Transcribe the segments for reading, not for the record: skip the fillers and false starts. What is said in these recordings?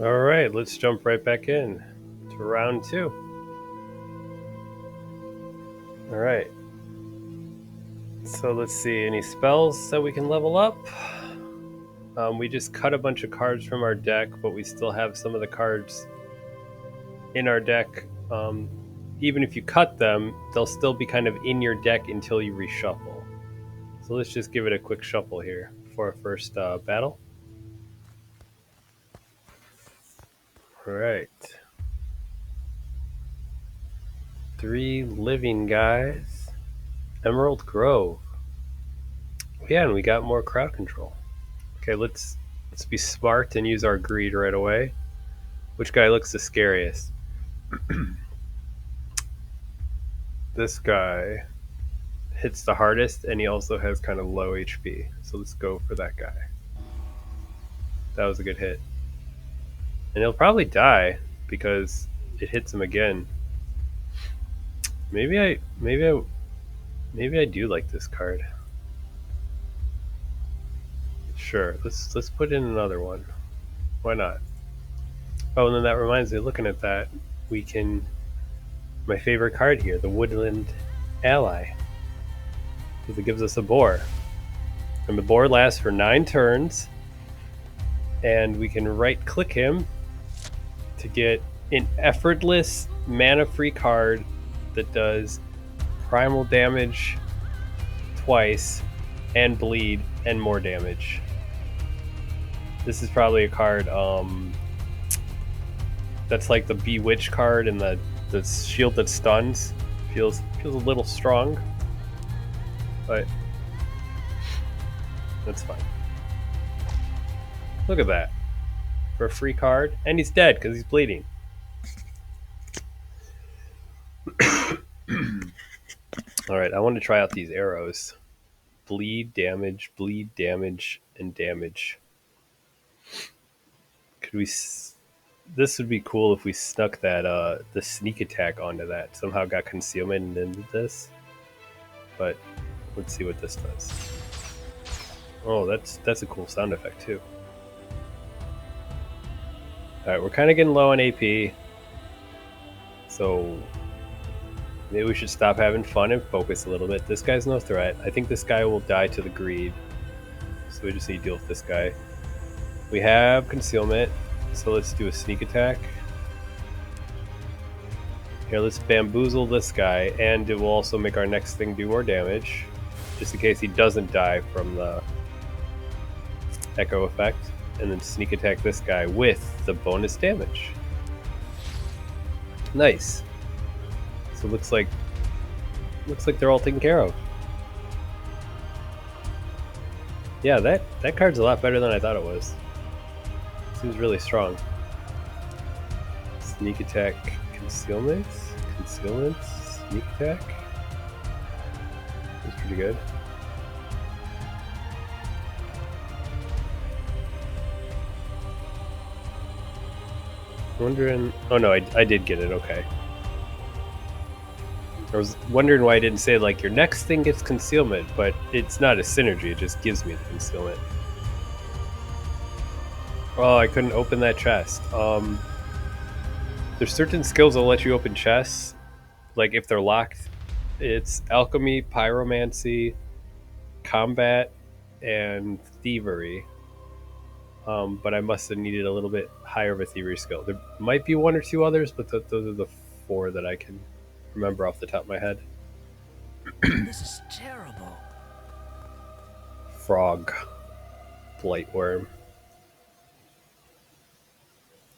All right, let's jump right back in to round two. All right. So let's see, any spells that we can level up? We just cut a bunch of cards from our deck, but we still have some of the cards in our deck. Even if you cut them, they'll still be kind of in your deck until you reshuffle. So let's just give it a quick shuffle here for our first battle. All right. 3 living guys. Emerald Grove. Yeah, and we got more crowd control. Okay, let's be smart and use our greed right away. Which guy looks the scariest? This guy hits the hardest, and he also has kind of low HP. So let's go for that guy. That was a good hit, and he'll probably die because it hits him again. Maybe I do like this card. Sure, let's put in another one. Why not? Oh, and then that reminds me. Looking at that, we can. My favorite card here, the Woodland Ally, because it gives us a boar, and the boar lasts for 9 turns, and we can right-click him to get an effortless mana-free card that does primal damage twice and bleed and more damage. This is probably a card that's like the Bewitch card and the shield that stuns. Feels a little strong, but that's fine. Look at that. For a free card, and he's dead because he's bleeding. All right, I want to try out these arrows. Bleed, damage, and damage. Could we? This would be cool if we snuck that the sneak attack onto that. Somehow got concealment into this. But let's see what this does. Oh, that's a cool sound effect too. All right, we're kind of getting low on AP, so maybe we should stop having fun and focus a little bit. This guy's no threat. I think this guy will die to the greed, so we just need to deal with this guy. We have concealment, so let's do a sneak attack. Here, let's bamboozle this guy, and it will also make our next thing do more damage, just in case he doesn't die from the echo effect. And then sneak attack this guy with the bonus damage. Nice. So looks like they're all taken care of. Yeah, that card's a lot better than I thought it was. Seems really strong. Sneak attack, concealment, sneak attack. That's pretty good. Wondering. Oh no, I did get it. Okay. I was wondering why I didn't say like your next thing gets concealment, but it's not a synergy. It just gives me the concealment. Oh, I couldn't open that chest. There's certain skills that'll let you open chests, like if they're locked. It's alchemy, pyromancy, combat, and thievery. But I must have needed a little bit higher of a thievery skill. There might be 1 or 2 others, but those are the 4 that I can remember off the top of my head. This is terrible. Frog, blightworm.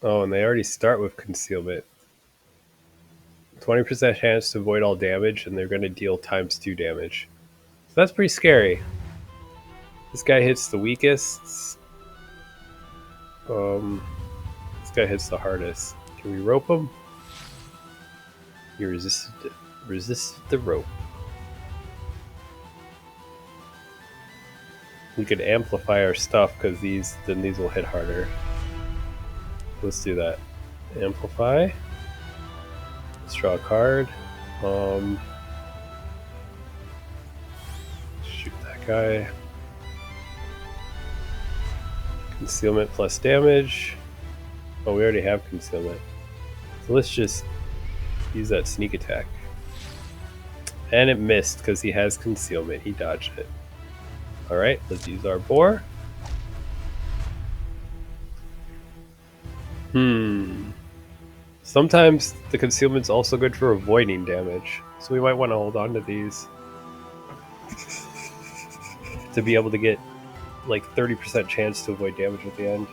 Oh, and they already start with concealment. 20% chance to avoid all damage, and they're going to deal ×2 damage. So that's pretty scary. This guy hits the weakest. This guy hits the hardest. Can we rope him? He resisted the rope. We could amplify our stuff because these will hit harder. Let's do that. Amplify. Let's draw a card. Shoot that guy. Concealment plus damage. Oh, we already have concealment. So let's just use that sneak attack. And it missed because he has concealment. He dodged it. Alright, let's use our boar. Sometimes the concealment's also good for avoiding damage. So we might want to hold on to these to be able to get like 30% chance to avoid damage at the end.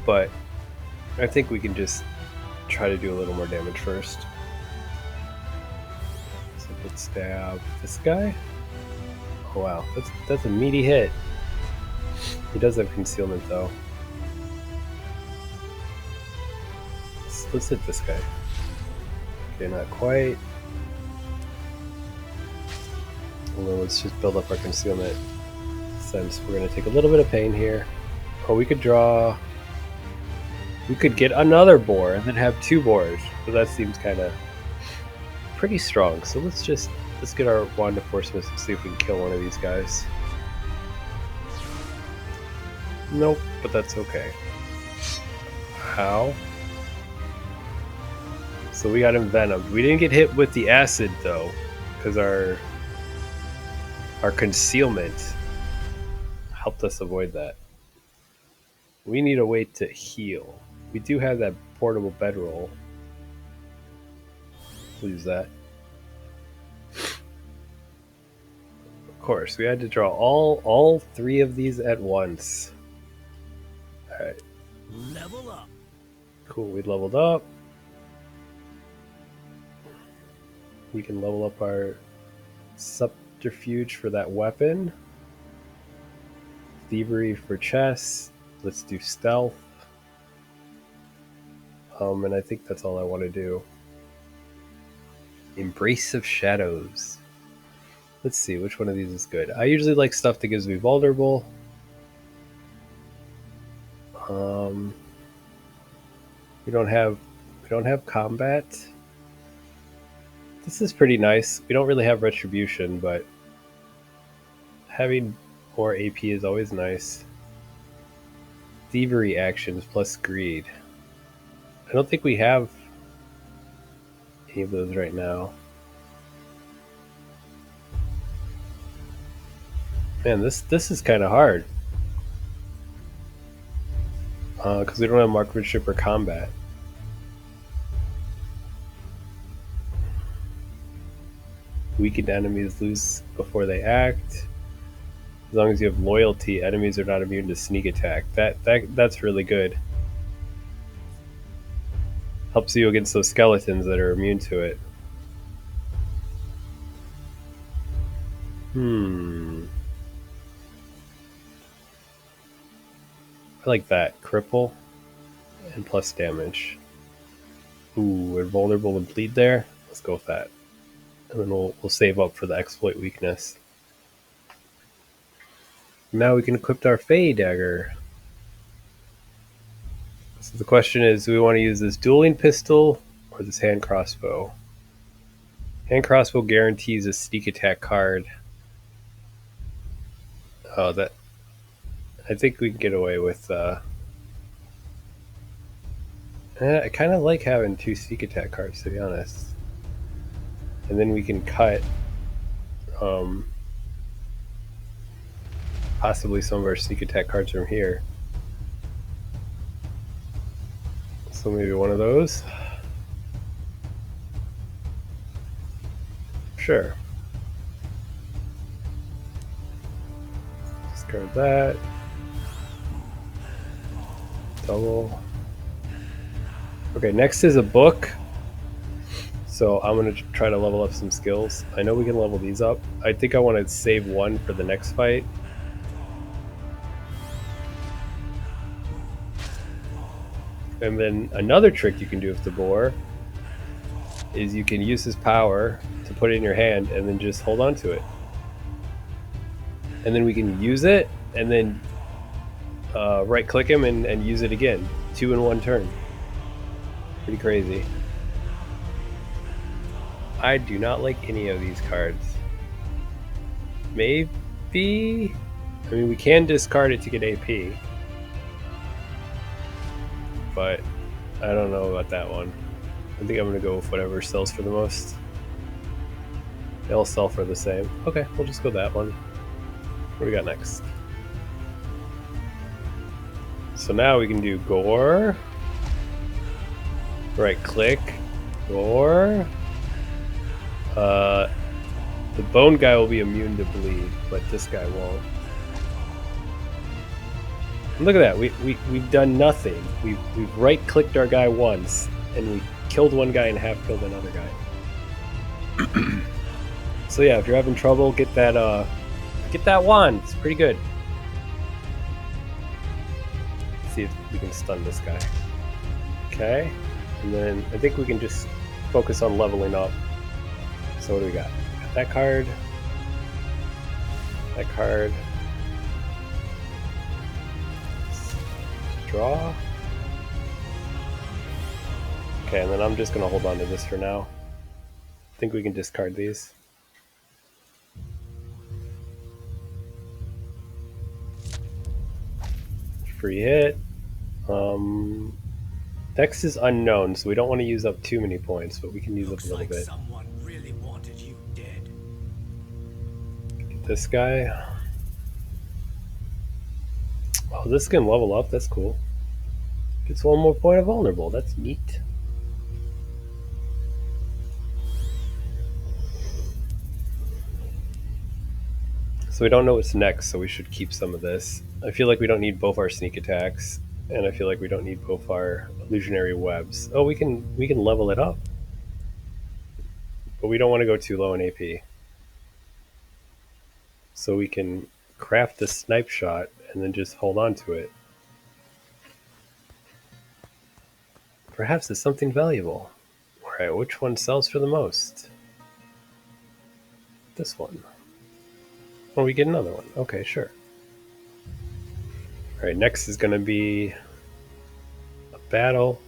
But I think we can just try to do a little more damage first. So let's stab this guy. Oh wow, that's a meaty hit. He does have concealment though. Let's hit this guy. Okay, not quite. And then let's just build up our concealment, since we're going to take a little bit of pain here. Oh, we could draw... We could get another boar and then have two boars. But that seems kind of pretty strong. So let's get our Wand of Force-Miss and see if we can kill one of these guys. Nope, but that's okay. How? So we got envenomed. We didn't get hit with the acid though, because our concealment helped us avoid that. We need a way to heal. We do have that portable bedroll. We'll use that. Of course, we had to draw all three of these at once. Alright. Level up. Cool, we leveled up. We can level up our subterfuge for that weapon. Thievery for chess. Let's do stealth. And I think that's all I want to do. Embrace of Shadows. Let's see, which one of these is good? I usually like stuff that gives me vulnerable. We don't have combat. This is pretty nice. We don't really have retribution, but having more AP is always nice. Thievery actions plus greed. I don't think we have any of those right now. Man, this is kind of hard. Because we don't have marksmanship or combat. Weakened enemies lose before they act. As long as you have loyalty, enemies are not immune to sneak attack. That's really good. Helps you against those skeletons that are immune to it. I like that. Cripple and plus damage. Ooh, we're vulnerable and bleed there. Let's go with that. And then we'll save up for the exploit weakness. Now we can equip our Fey Dagger. So the question is, do we want to use this dueling pistol or this hand crossbow? Hand crossbow guarantees a sneak attack card. Oh, that... I think we can get away with... I kind of like having two sneak attack cards, to be honest. And then we can cut possibly some of our sneak attack cards from here. So maybe one of those. Sure. Discard that. Double. Okay, next is a book. So I'm going to try to level up some skills. I know we can level these up. I think I want to save one for the next fight. And then another trick you can do with the boar is you can use his power to put it in your hand and then just hold on to it. And then we can use it and then right click him and use it again. 2 in 1 turn. Pretty crazy. I do not like any of these cards. Maybe I mean, we can discard it to get AP, but I don't know about that one. I think I'm gonna go with whatever sells for the most. They all sell for the same. Okay, we'll just go that one. What do we got next? So now we can do gore. Right click. Gore. The bone guy will be immune to bleed, but this guy won't. And look at that. We've done nothing. We've right clicked our guy once, and we killed one guy and half killed another guy. So yeah, if you're having trouble, get that wand. It's pretty good. Let's see if we can stun this guy. Okay, and then I think we can just focus on leveling up. So what do we got? Got that card. That card. Draw. Okay, and then I'm just gonna hold on to this for now. I think we can discard these. Free hit. Next is unknown, so we don't want to use up too many points, but we can use up a little bit. Someone really wanted you dead. Get this guy. Oh, this can level up. That's cool. Gets one more point of vulnerable. That's neat. So we don't know what's next, so we should keep some of this. I feel like we don't need both our sneak attacks, and I feel like we don't need both our illusionary webs. Oh, we can level it up, but we don't want to go too low in AP. So we can craft the snipe shot and then just hold on to it. Perhaps it's something valuable. Alright, which one sells for the most? This one. Oh, we get another one. Okay, sure. Alright, next is going to be a battle.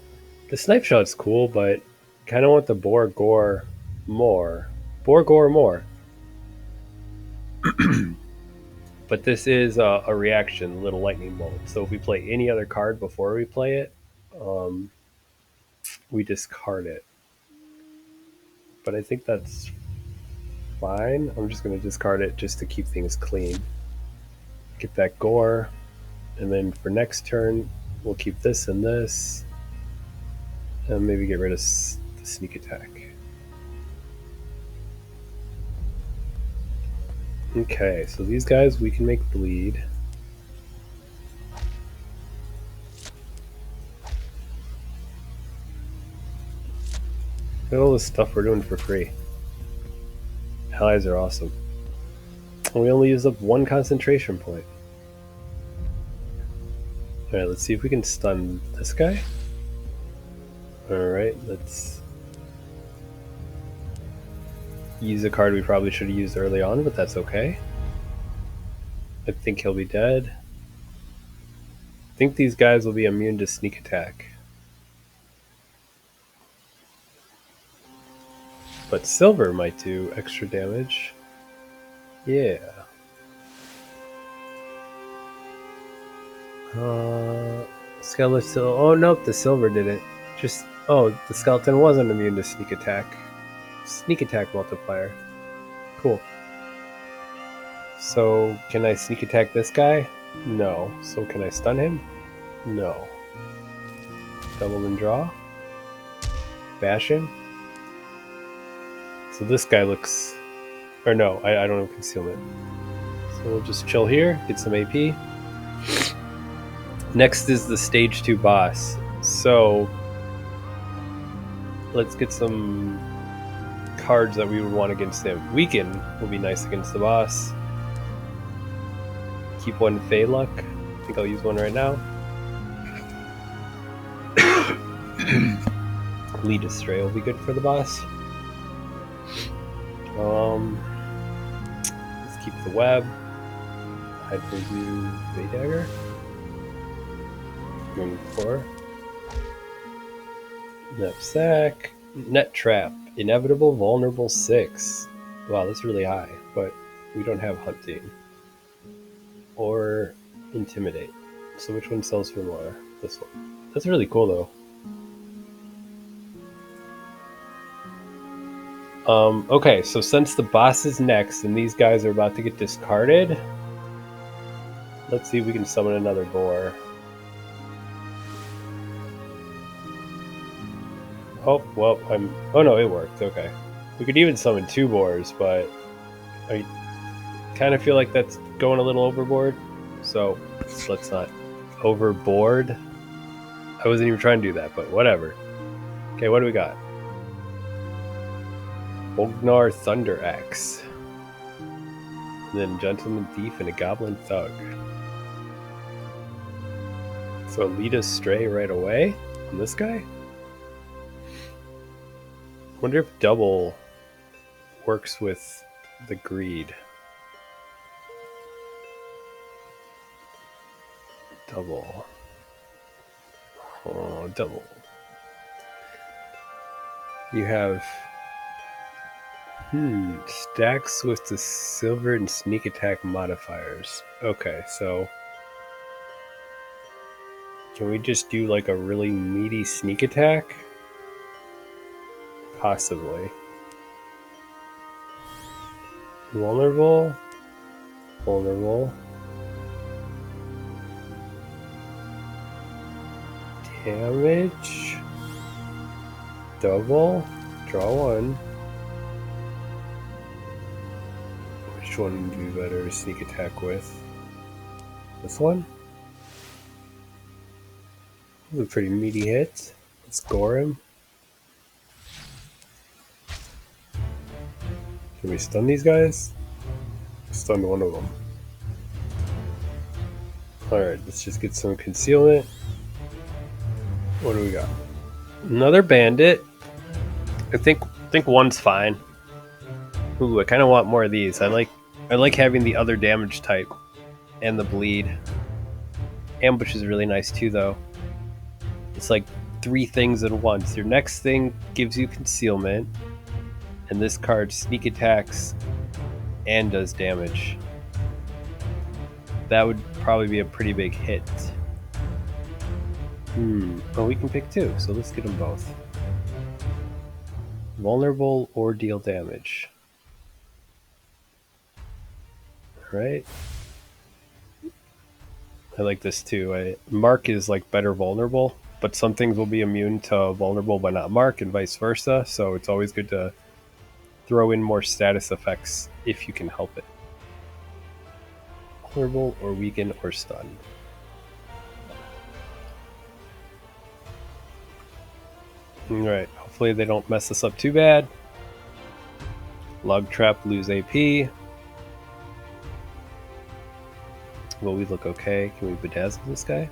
The snipe shot's cool, but kind of want the boar gore more. Boar gore more. But this is a reaction, little lightning bolt. So if we play any other card before we play it, we discard it. But I think that's fine. I'm just going to discard it just to keep things clean. Get that gore. And then for next turn, we'll keep this and this. And maybe get rid of the sneak attack. Okay, so these guys we can make bleed. Look at all this stuff we're doing for free. Allies are awesome. And we only use up one concentration point. Alright, let's see if we can stun this guy. Alright, let's use a card we probably should have used early on, but that's okay. I think he'll be dead. I think these guys will be immune to sneak attack. But silver might do extra damage. Yeah. Skeleton. Oh, nope, the silver did it. Just, oh, the skeleton wasn't immune to sneak attack. Sneak attack multiplier. Cool. So, can I sneak attack this guy? No. So, can I stun him? No. Double and draw. Bash him. So this guy looks... Or no, I don't have concealment. So we'll just chill here, get some AP. Next is the stage 2 boss. So let's get some cards that we would want against him. Weaken will be nice against the boss. Keep one Fey Luck. I think I'll use one right now. Lead Astray will be good for the boss. Let's keep the web. Hide for you, Bay Dagger. Moving 4. Knapsack. Net Trap. Inevitable Vulnerable 6. Wow, that's really high, but we don't have hunting. Or Intimidate. So which one sells for more? This one. That's really cool though. Okay, so since the boss is next and these guys are about to get discarded, let's see if we can summon another boar. Oh, well, oh no, it worked, okay. We could even summon 2 boars, but I kind of feel like that's going a little overboard, so let's not overboard. I wasn't even trying to do that, but whatever. Okay, what do we got? Ognar Thunder Axe. And then Gentleman Thief and a Goblin Thug. So lead us stray right away on this guy? Wonder if double works with the greed. Double. Oh, double. You have stacks with the silver and sneak attack modifiers. Okay, so can we just do like a really meaty sneak attack? Possibly. Vulnerable. Vulnerable. Damage. Double. Draw 1. Which one would be better to sneak attack with? This one? Those are pretty meaty hits. Let's gore him. Can we stun these guys? Stun one of them. Alright, let's just get some concealment. What do we got? Another bandit. I think one's fine. Ooh, I kind of want more of these. I like having the other damage type and the bleed. Ambush is really nice too, though. It's like 3 things at once. Your next thing gives you concealment, and this card sneak attacks and does damage. That would probably be a pretty big hit. Well, we can pick 2, so let's get them both. Vulnerable or deal damage. Right? I like this too. Mark is like better vulnerable, but some things will be immune to vulnerable but not mark, and vice versa. So it's always good to throw in more status effects if you can help it. Vulnerable or weaken or stun. Alright, hopefully they don't mess us up too bad. Log trap, lose AP. Will we look okay? Can we bedazzle this guy?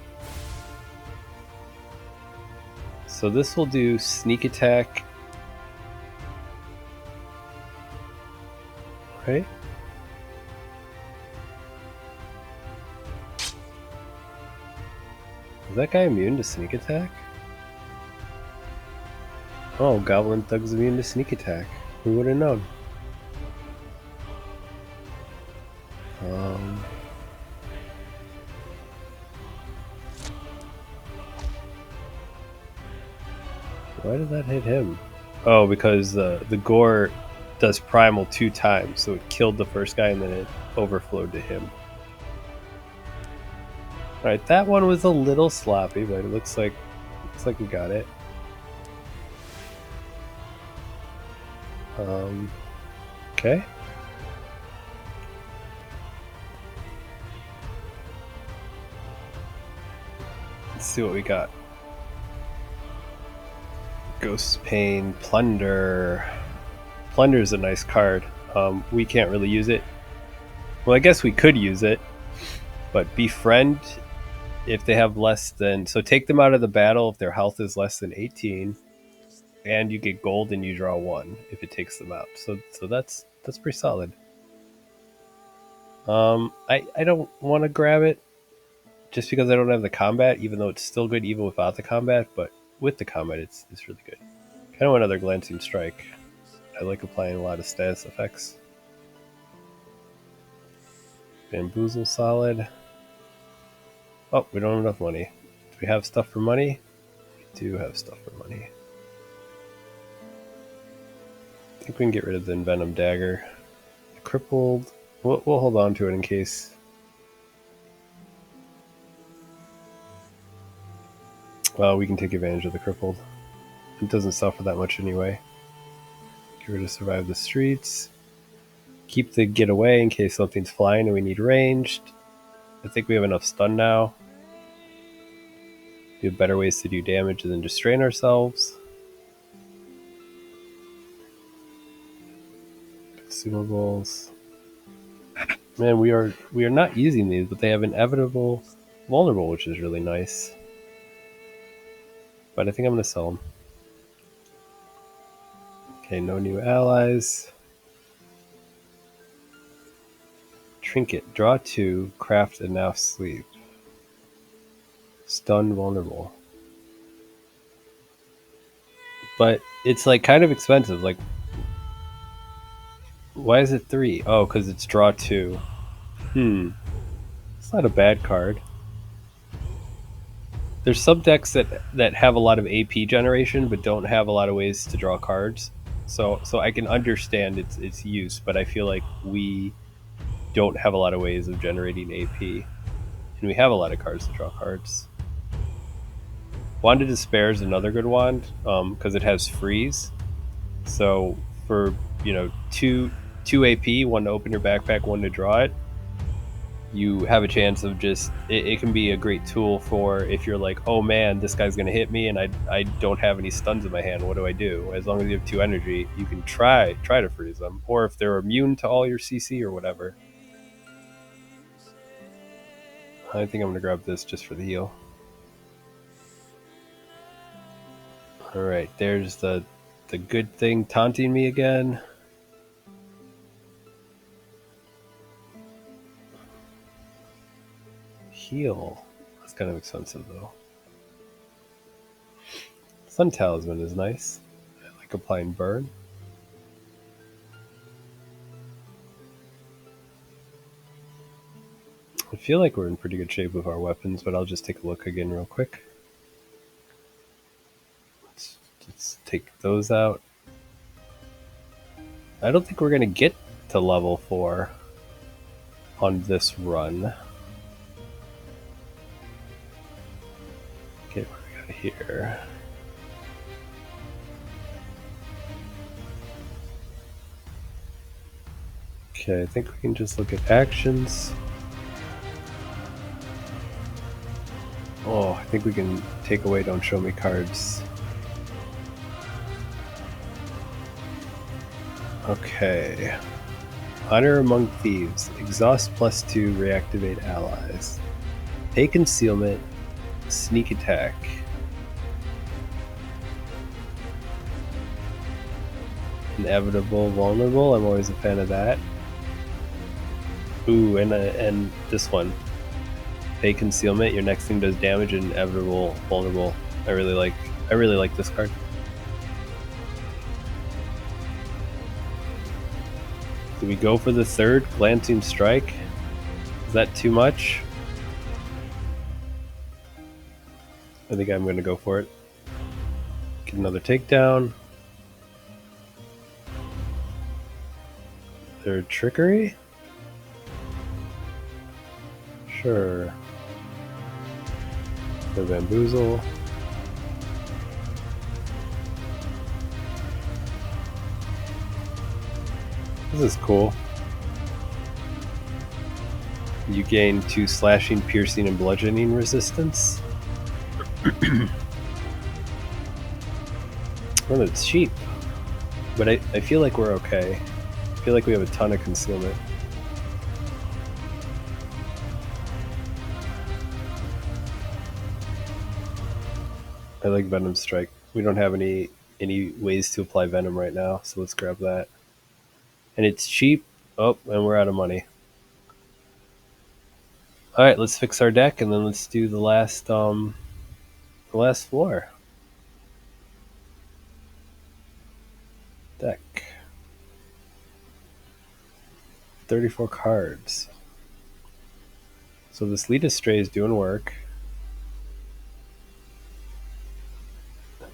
So this will do sneak attack. Right? Is that guy immune to sneak attack? Oh, Goblin Thug's immune to sneak attack. Who would have known? Why did that hit him? Oh, because the gore does primal 2 times, so it killed the first guy and then it overflowed to him. Alright, that one was a little sloppy, but it looks like we got it. Okay. Let's see what we got. Ghost Pain, Plunder. Plunder is a nice card. We can't really use it. Well, I guess we could use it, but Befriend if they have less than... So take them out of the battle if their health is less than 18, and you get gold and you draw 1 if it takes them out. So that's pretty solid. I don't want to grab it just because I don't have the combat, even though it's still good even without the combat, but with the combat it's really good. Kind of want another Glancing Strike. I like applying a lot of status effects. Bamboozle solid. Oh, we don't have enough money. Do we have stuff for money? We do have stuff for money. I think we can get rid of the Envenom Dagger. Crippled. We'll hold on to it in case. Well, we can take advantage of the crippled. It doesn't suffer that much anyway. Get rid of survive the streets. Keep the get away in case something's flying and we need ranged. I think we have enough stun now. We have better ways to do damage than just strain ourselves. Consumables. Man, we are not using these, but they have inevitable vulnerable, which is really nice. But I think I'm going to sell them. Okay, no new allies. Trinket. Draw 2, craft, and now sleep. Stun vulnerable. But it's like kind of expensive. Like, why is it 3? Oh, because it's draw 2. It's not a bad card. There's some decks that have a lot of AP generation but don't have a lot of ways to draw cards. So I can understand its use, but I feel like we don't have a lot of ways of generating AP. And we have a lot of cards to draw cards. Wand of Despair is another good wand because it has freeze. So for two AP, one to open your backpack, one to draw it, you have a chance of just it can be a great tool for if you're like, oh man, this guy's gonna hit me and I don't have any stuns in my hand. What do I do? As long as you have 2 energy, you can try to freeze them, or if they're immune to all your CC or whatever. I think I'm gonna grab this just for the heal. All right, there's the good thing taunting me again. Heal. That's kind of expensive though. Sun Talisman is nice. I like applying burn. I feel like we're in pretty good shape with our weapons, but I'll just take a look again real quick. Let's take those out. I don't think we're going to get to level 4 on this run. Okay, what do we got here? Okay, I think we can just look at actions. Oh, I think we can take away don't show me cards. Okay. Honor Among Thieves. Exhaust +2, reactivate allies. Pay concealment. Sneak attack. Inevitable vulnerable. I'm always a fan of that. Ooh, and this one. Pay concealment. Your next thing does damage. And inevitable vulnerable. I really like this card. Do we go for the third glancing strike? Is that too much? I think I'm going to go for it. Get another takedown. Third trickery? Sure. The bamboozle. This is cool. You gain 2 slashing, piercing, and bludgeoning resistance. Well, it's cheap. But I feel like we're okay. I feel like we have a ton of concealment. I like Venom Strike. We don't have any ways to apply Venom right now, so let's grab that. And it's cheap. Oh, and we're out of money. All right, let's fix our deck, and then let's do the last floor. Deck. 34 cards. So this Lead Astray is doing work.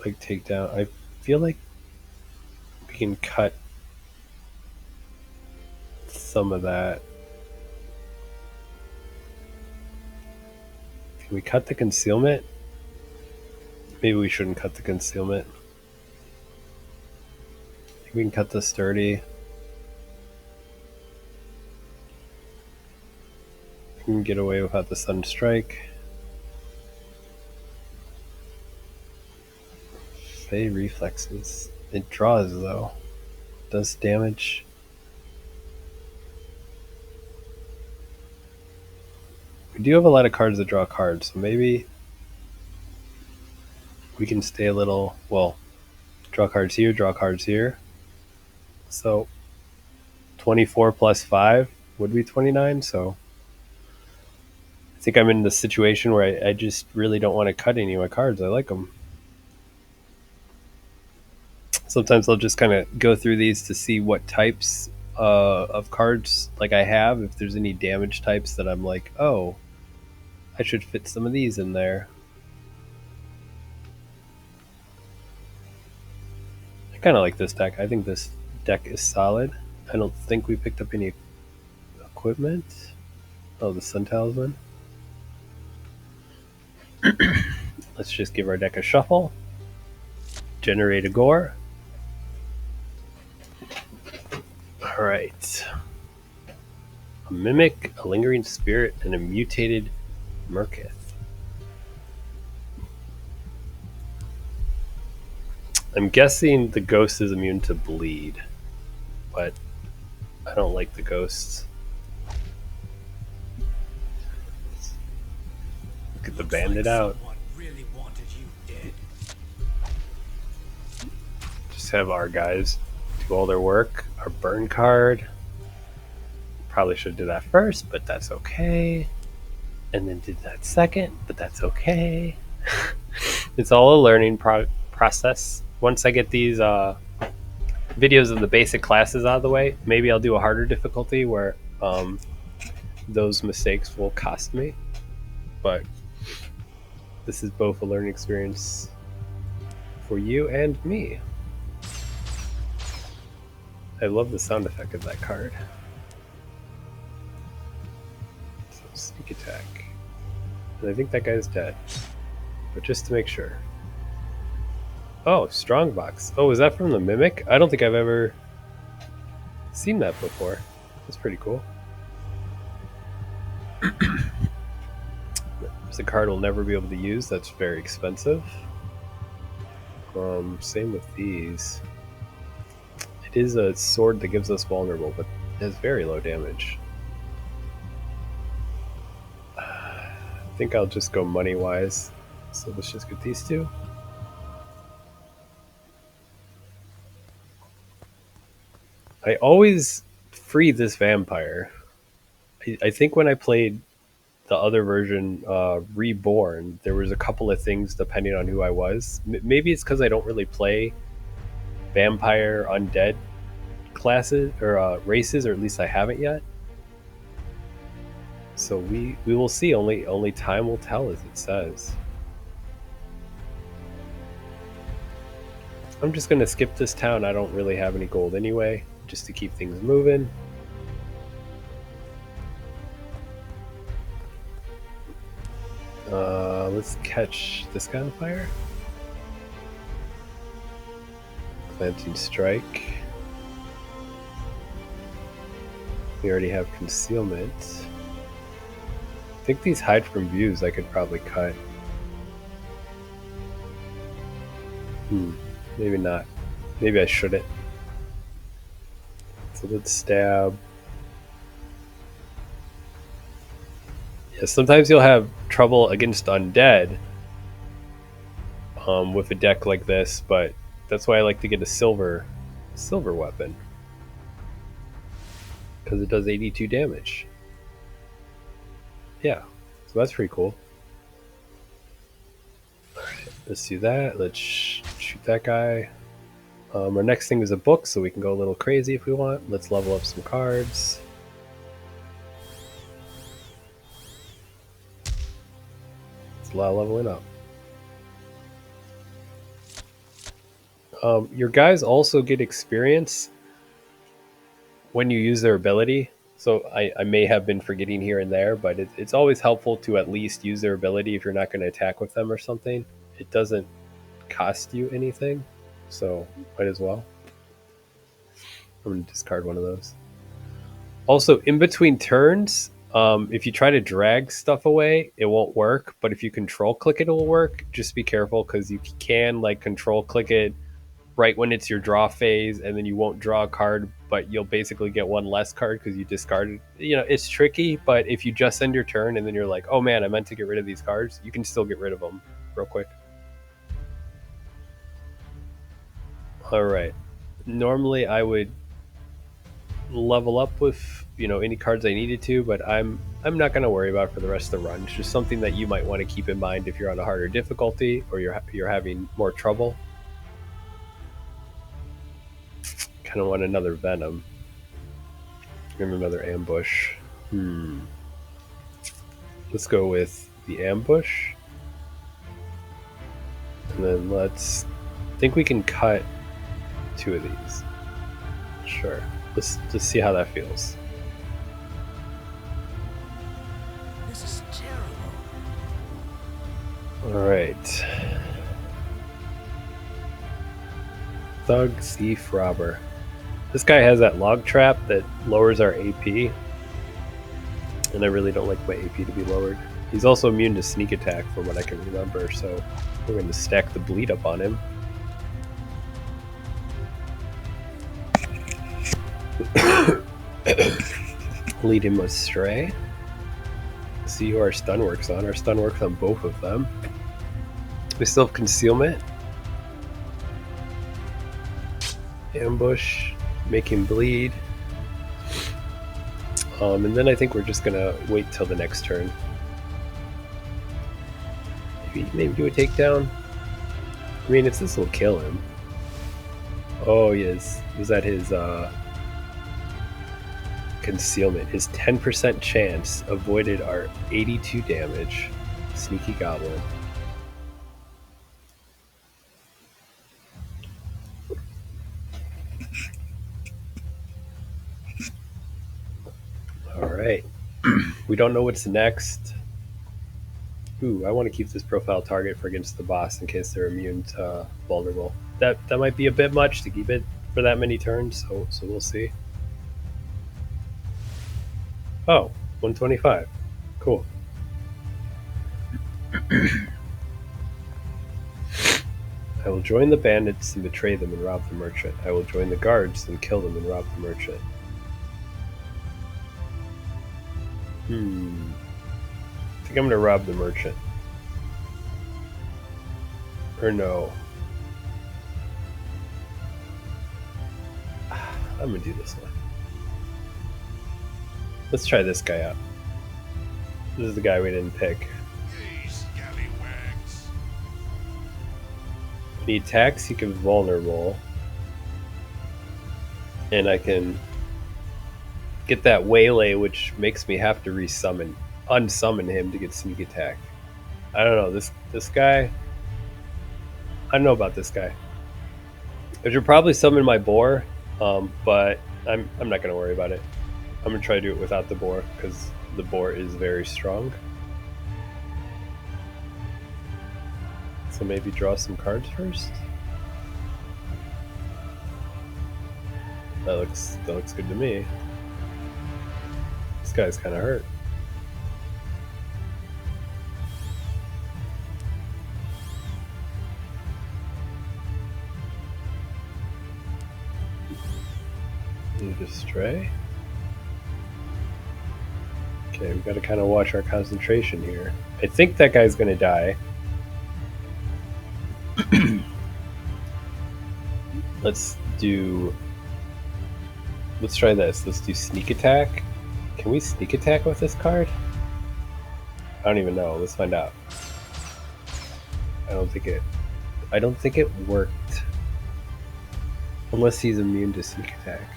like take down. I feel like we can cut some of that. Can we cut the concealment? Maybe we shouldn't cut the concealment. I think we can cut the sturdy. We can get away without the sun strike. Fey reflexes. It draws though. Does damage. We do have a lot of cards that draw cards, so maybe we can stay a little. Well, draw cards here, draw cards here. So 24 plus 5 would be 29. So I think I'm in the situation where I just really don't want to cut any of my cards. I like them. Sometimes I'll just kind of go through these to see what types of cards like I have. If there's any damage types that I'm like, oh, I should fit some of these in there. I kind of like this deck. I think this deck is solid. I don't think we picked up any equipment. Oh, the Sun Talisman. Let's just give our deck a shuffle. Generate a gore. Alright. A Mimic, a Lingering Spirit, and a Mutated Murkith. I'm guessing the ghost is immune to bleed, but I don't like the ghosts. Get the bandit out. Really wanted you dead. Just have our guys do all their work. Our burn card. Probably should do that first, but that's okay. And then did that second, but that's okay. It's all a learning process. Once I get these videos of the basic classes out of the way, maybe I'll do a harder difficulty where those mistakes will cost me. But this is both a learning experience for you and me. I love the sound effect of that card. So sneak attack. And I think that guy's dead. But just to make sure. Oh, Strongbox. Oh, is that from the Mimic? I don't think I've ever seen that before. That's pretty cool. It's a card we'll never be able to use. That's very expensive. Same with these. It is a sword that gives us vulnerable, but it has very low damage. I think I'll just go money-wise. So let's just get these two. I always free this vampire. I think when I played the other version, Reborn, there was a couple of things depending on who I was. Maybe it's because I don't really play vampire undead classes or races, or at least I haven't yet. So we will see. Only time will tell, as it says. I'm just gonna skip this town. I don't really have any gold anyway, just to keep things moving. Let's catch this guy on fire. Planting strike. We already have concealment. I think these hide from views I could probably cut. Maybe not. Maybe I shouldn't. So let's stab. Yeah, sometimes you'll have trouble against undead with a deck like this, but that's why I like to get a silver weapon, because it does 82 damage. Yeah, so that's pretty cool. Alright, let's do that. Let's shoot that guy. Our next thing is a book, so we can go a little crazy if we want. Let's level up some cards. It's a lot of leveling up. Your guys also get experience when you use their ability. So I may have been forgetting here and there, but it's always helpful to at least use their ability if you're not going to attack with them or something. It doesn't cost you anything, so might as well. I'm going to discard one of those. Also, in between turns, if you try to drag stuff away, it won't work. But if you control click it, it will work. Just be careful because you can like control click it right when it's your draw phase, and then you won't draw a card, but you'll basically get one less card because you discarded. You know, it's tricky, but if you just end your turn and then you're like, oh man, I meant to get rid of these cards, you can still get rid of them real quick. All right. Normally, I would level up with any cards I needed to, but I'm not going to worry about it for the rest of the run. It's just something that you might want to keep in mind if you're on a harder difficulty or you're having more trouble. Kind of want another Venom and another Ambush. Let's go with the Ambush, and then let's think we can cut two of these. Sure. Let's just see how that feels. This is terrible. All right. Thug, thief, robber. This guy has that log trap that lowers our AP, and I really don't like my AP to be lowered. He's also immune to sneak attack from what I can remember, so we're going to stack the bleed up on him. Lead him astray. See who our stun works on. Our stun works on both of them. We still have concealment. Ambush. Make him bleed. And then I think we're just gonna wait till the next turn. Maybe do a takedown. I mean, if this will kill him. Oh yes, was that his concealment? His 10% chance avoided our 82 damage. Sneaky goblin. All right. We don't know what's next. Ooh, I want to keep this profile target for against the boss in case they're immune to vulnerable. That might be a bit much to keep it for that many turns, so we'll see. Oh, 125. Cool. I will join the bandits and betray them and rob the merchant. I will join the guards and kill them and rob the merchant. I think I'm gonna rob the merchant. Or no. I'm gonna do this one. Let's try this guy out. This is the guy we didn't pick. Hey, scallywags. When he attacks, he becomes vulnerable. And I can get that waylay, which makes me have to unsummon him to get sneak attack. I don't know, this guy. I don't know about this guy. I should probably summon my boar, but I'm not gonna worry about it. I'm gonna try to do it without the boar because the boar is very strong. So maybe draw some cards first. That looks good to me. This guy's kind of hurt. Need a stray. Okay, we've got to kind of watch our concentration here. I think that guy's going to die. Let's try this. Let's do sneak attack. Can we sneak attack with this card? I don't even know. Let's find out. I don't think it worked. Unless he's immune to sneak attack.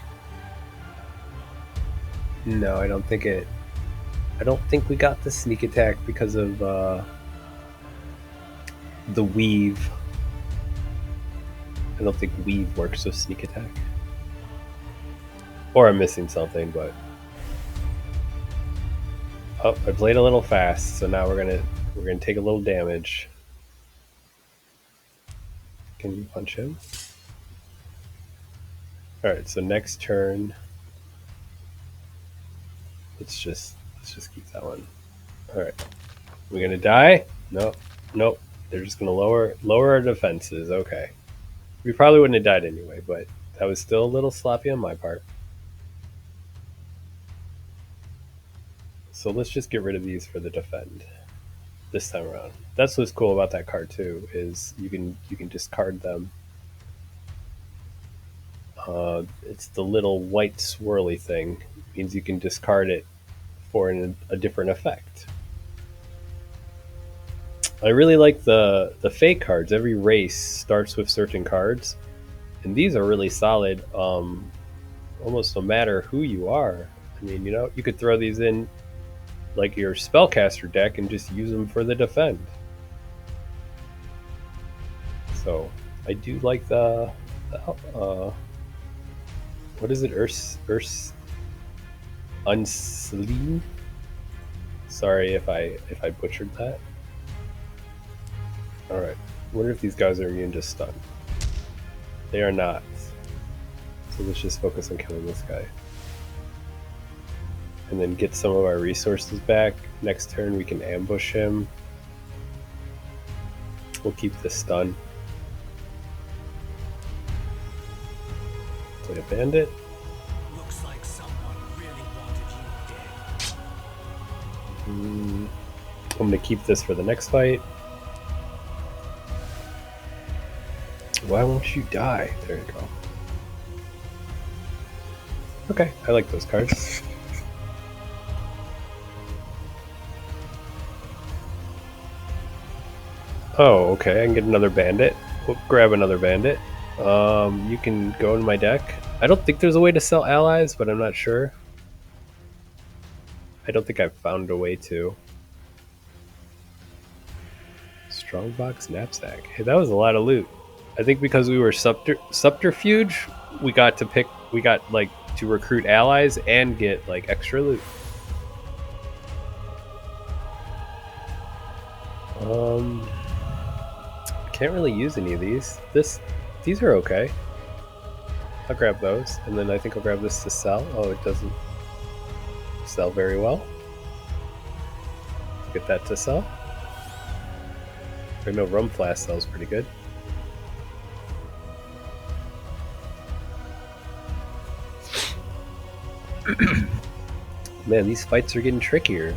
No, I don't think we got the sneak attack because of the weave. I don't think weave works with sneak attack. Or I'm missing something, but... Oh, I played a little fast, so now we're gonna take a little damage. Can you punch him? Alright, so next turn... Let's just keep that one. Alright. We gonna die? Nope. Nope. They're just gonna lower our defenses. Okay. We probably wouldn't have died anyway, but that was still a little sloppy on my part. So let's just get rid of these for the defend this time around. That's what's cool about that card too, is you can discard them. It's the little white swirly thing. It means you can discard it for a different effect. I really like the fake cards. Every race starts with certain cards, and these are really solid. Almost no matter who you are. I mean, you could throw these in like your spellcaster deck and just use them for the defend. So I do like the what is it? Urs Unsleen? Sorry if I butchered that. Alright. Wonder if these guys are immune to stun. They are not. So let's just focus on killing this guy. And then get some of our resources back. Next turn we can ambush him. We'll keep the stun. Play a bandit. Looks like someone really wanted you dead. I'm gonna keep this for the next fight. Why won't you die? There you go. Okay, I like those cards. Oh, okay, I can get another bandit. We'll grab another bandit. You can go in my deck. I don't think there's a way to sell allies, but I'm not sure. I don't think I've found a way to. Strongbox knapsack. Hey, that was a lot of loot. I think because we were subterfuge, we got like to recruit allies and get like extra loot. Can't really use any of these. These are okay. I'll grab those, and then I think I'll grab this to sell. Oh, it doesn't sell very well. Get that to sell. I know rum flask sells pretty good. Man, these fights are getting trickier.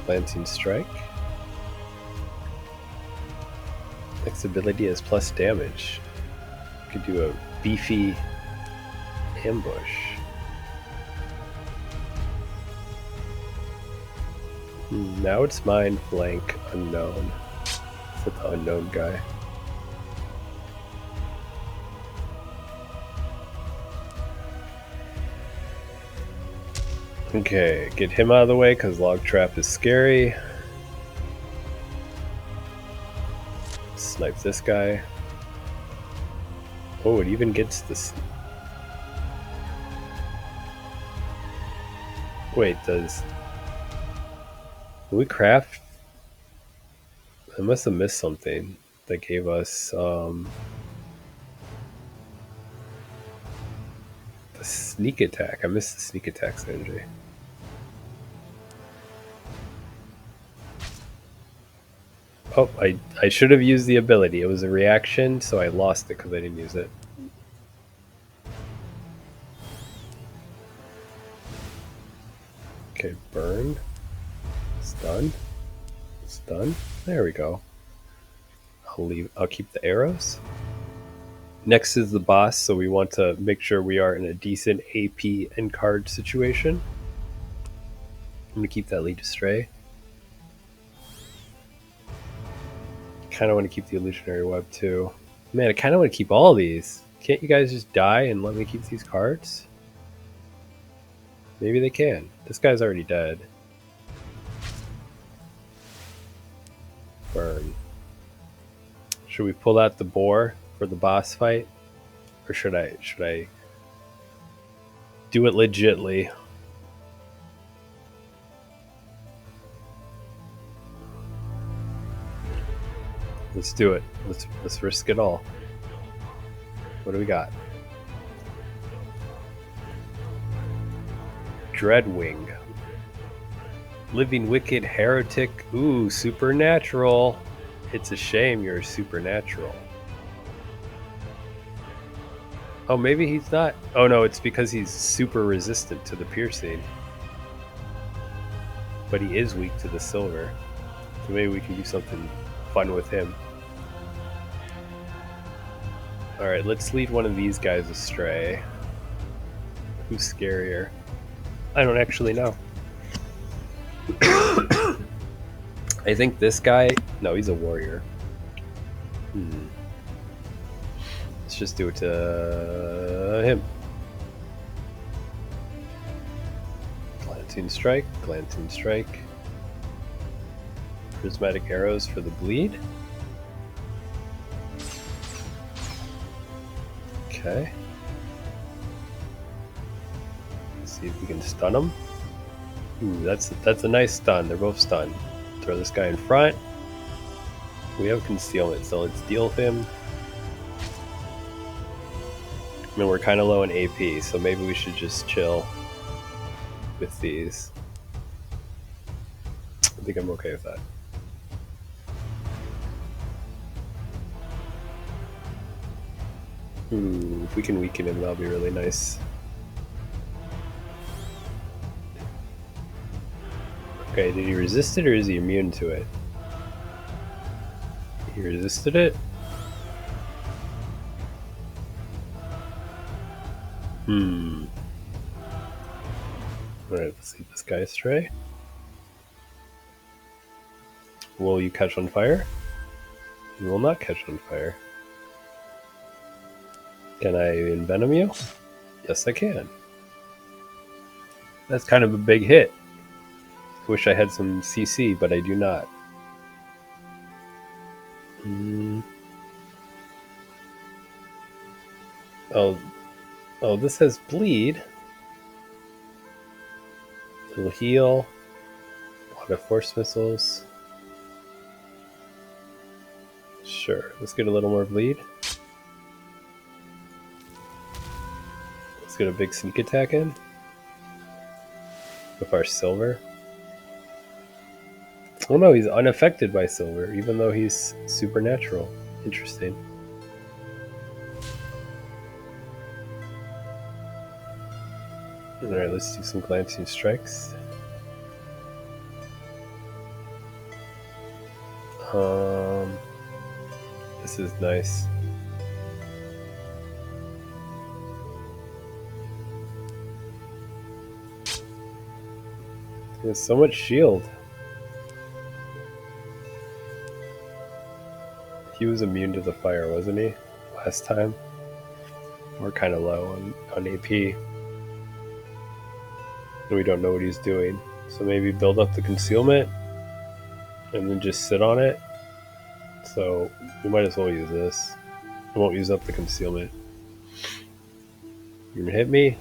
Glancing strike. Next ability is plus damage. Could do a beefy ambush. Now it's mine, flank, unknown. For the unknown guy. Okay, get him out of the way because log trap is scary. Snipe this guy. Oh, it even gets this. Wait, does we craft? I must have missed something that gave us the sneak attack. I missed the sneak attack synergy. Oh, I should have used the ability. It was a reaction, so I lost it because I didn't use it. Okay, burn. Stun. Stun. There we go. I'll keep the arrows. Next is the boss, so we want to make sure we are in a decent AP and card situation. I'm gonna keep that lead astray. Kind of want to keep the illusionary web too. Man, I kind of want to keep all these. Can't you guys just die and let me keep these cards? Maybe they can. This guy's already dead. Burn. Should we pull out the boar for the boss fight, or should I do it legitly? Let's do it. Let's risk it all. What do we got? Dreadwing. Living Wicked Heretic. Ooh, supernatural. It's a shame you're supernatural. Oh, maybe he's not. Oh no, it's because he's super resistant to the piercing. But he is weak to the silver. So maybe we can do something fun with him. Alright, let's lead one of these guys astray. Who's scarier? I don't actually know. I think this guy... No, he's a warrior. Let's just do it to him. Glancing Strike, Glancing Strike. Prismatic Arrows for the bleed. Okay. Let's see if we can stun him. Ooh, that's a nice stun. They're both stunned. Throw this guy in front. We have concealment, so let's deal with him. I mean, we're kind of low in AP, so maybe we should just chill with these. I think I'm okay with that. Ooh, if we can weaken him, that'll be really nice. Okay, did he resist it or is he immune to it? He resisted it? Alright, let's leave this guy astray. Will you catch on fire? You will not catch on fire. Can I envenom you? Yes, I can. That's kind of a big hit. Wish I had some CC, but I do not. Oh, this has bleed. It'll heal. A lot of force missiles. Sure, let's get a little more bleed. Let's get a big sneak attack in. With our silver. Oh no, he's unaffected by silver, even though he's supernatural. Interesting. Alright, let's do some glancing strikes. This is nice. There's so much shield. He was immune to the fire, wasn't he? Last time. We're kind of low on AP. And we don't know what he's doing. So maybe build up the concealment and then just sit on it. So we might as well use this. I won't use up the concealment. You're gonna hit me?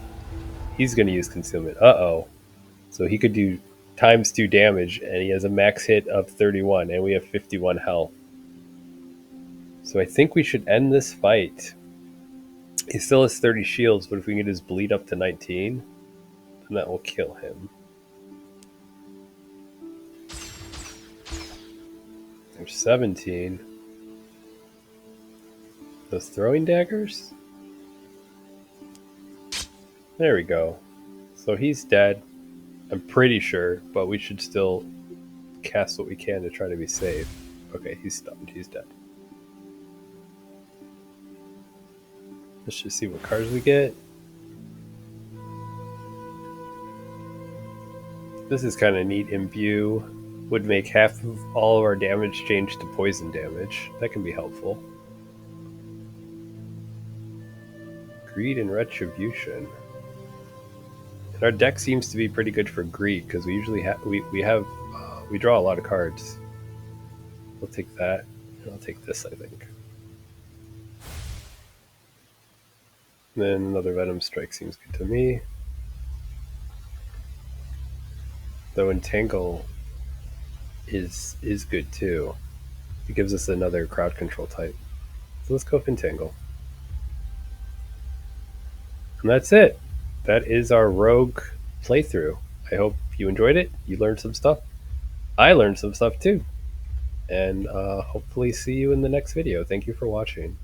He's gonna use concealment. Uh-oh. So he could do ×2 damage, and he has a max hit of 31, and we have 51 health. So I think we should end this fight. He still has 30 shields, but if we can get his bleed up to 19, then that will kill him. There's 17. Those throwing daggers? There we go. So he's dead. I'm pretty sure, but we should still cast what we can to try to be safe. Okay, he's stunned. He's dead. Let's just see what cards we get. This is kind of neat. Imbue would make half of all of our damage change to poison damage. That can be helpful. Greed and Retribution. And our deck seems to be pretty good for greed because we usually we draw a lot of cards. We'll take that. And I'll take this, I think. Then another Venom Strike seems good to me. Though Entangle is good too. It gives us another crowd control type. So let's go with Entangle. And that's it. That is our Rogue playthrough. I hope you enjoyed it. You learned some stuff. I learned some stuff too. And hopefully see you in the next video. Thank you for watching.